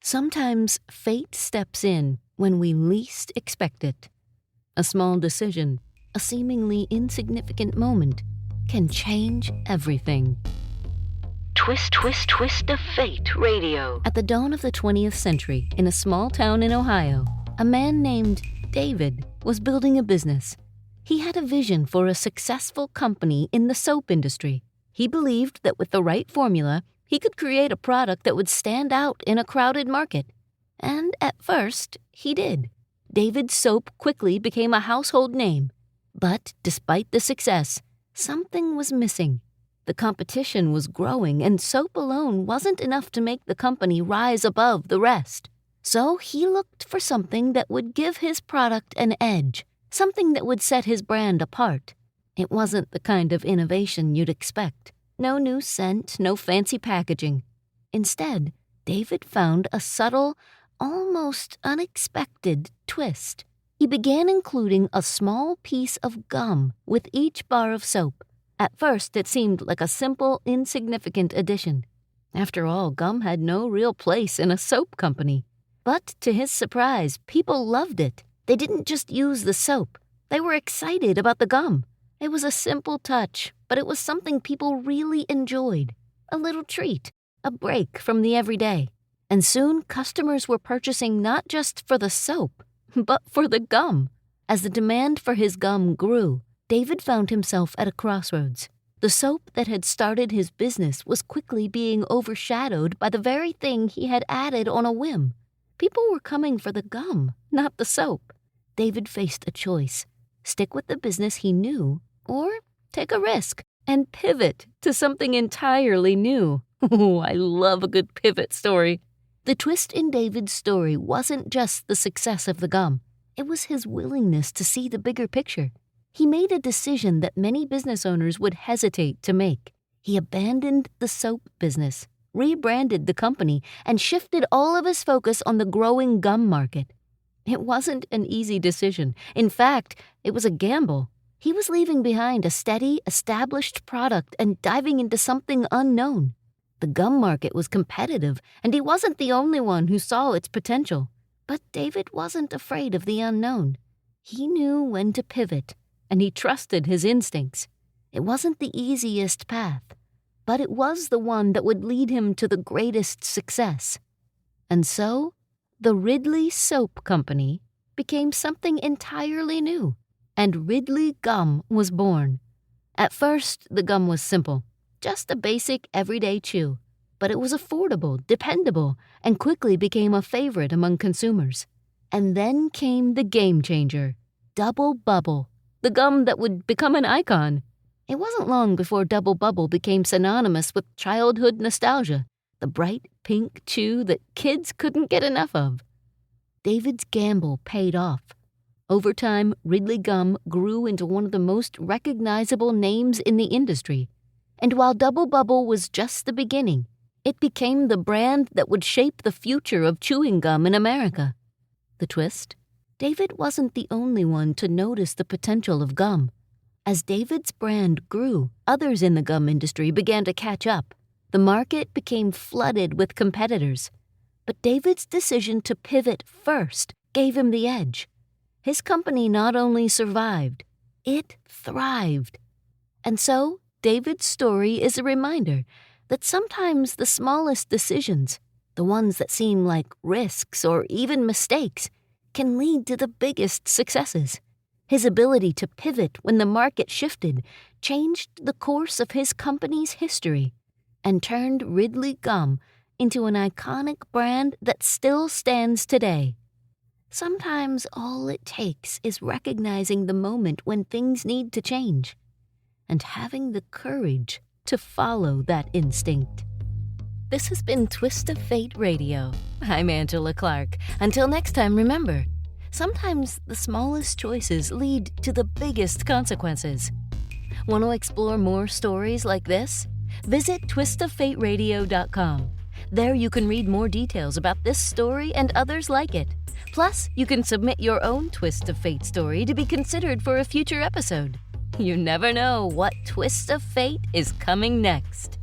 Sometimes fate steps in when we least expect it. A small decision, a seemingly insignificant moment, can change everything. Twist, twist, twist of fate radio. At the dawn of the 20th century, in a small town in Ohio, a man named David was building a business. He had a vision for a successful company in the soap industry. He believed that with the right formula, he could create a product that would stand out in a crowded market. And at first, he did. David's soap quickly became a household name. But despite the success, something was missing. The competition was growing, and soap alone wasn't enough to make the company rise above the rest. So he looked for something that would give his product an edge, something that would set his brand apart. It wasn't the kind of innovation you'd expect. No new scent, no fancy packaging. Instead, David found a subtle, almost unexpected twist. He began including a small piece of gum with each bar of soap. At first, it seemed like a simple, insignificant addition. After all, gum had no real place in a soap company. But to his surprise, people loved it. They didn't just use the soap. They were excited about the gum. It was a simple touch, but it was something people really enjoyed. A little treat, a break from the everyday. And soon, customers were purchasing not just for the soap, but for the gum. As the demand for his gum grew, David found himself at a crossroads. The soap that had started his business was quickly being overshadowed by the very thing he had added on a whim. People were coming for the gum, not the soap. David faced a choice: stick with the business he knew, or take a risk and pivot to something entirely new. Oh, I love a good pivot story. The twist in David's story wasn't just the success of the gum. It was his willingness to see the bigger picture. He made a decision that many business owners would hesitate to make. He abandoned the soap business, rebranded the company, and shifted all of his focus on the growing gum market. It wasn't an easy decision. In fact, it was a gamble. He was leaving behind a steady, established product and diving into something unknown. The gum market was competitive, and he wasn't the only one who saw its potential. But David wasn't afraid of the unknown. He knew when to pivot, and he trusted his instincts. It wasn't the easiest path, but it was the one that would lead him to the greatest success. And so, the Ridley Soap Company became something entirely new, and Ridley Gum was born. At first, the gum was simple, just a basic everyday chew, but it was affordable, dependable, and quickly became a favorite among consumers. And then came the game changer, Dubble Bubble, the gum that would become an icon. It wasn't long before Dubble Bubble became synonymous with childhood nostalgia, the bright pink chew that kids couldn't get enough of. David's gamble paid off. Over time, Ridley Gum grew into one of the most recognizable names in the industry. And while Dubble Bubble was just the beginning, it became the brand that would shape the future of chewing gum in America. The twist? David wasn't the only one to notice the potential of gum. As David's brand grew, others in the gum industry began to catch up. The market became flooded with competitors. But David's decision to pivot first gave him the edge. His company not only survived, it thrived. And so, David's story is a reminder that sometimes the smallest decisions, the ones that seem like risks or even mistakes, can lead to the biggest successes. His ability to pivot when the market shifted changed the course of his company's history and turned Ridley Gum into an iconic brand that still stands today. Sometimes all it takes is recognizing the moment when things need to change and having the courage to follow that instinct. This has been Twist of Fate Radio. I'm Angela Clark. Until next time, remember, sometimes the smallest choices lead to the biggest consequences. Want to explore more stories like this? Visit twistoffateradio.com. There you can read more details about this story and others like it. Plus, you can submit your own Twist of Fate story to be considered for a future episode. You never know what twist of fate is coming next.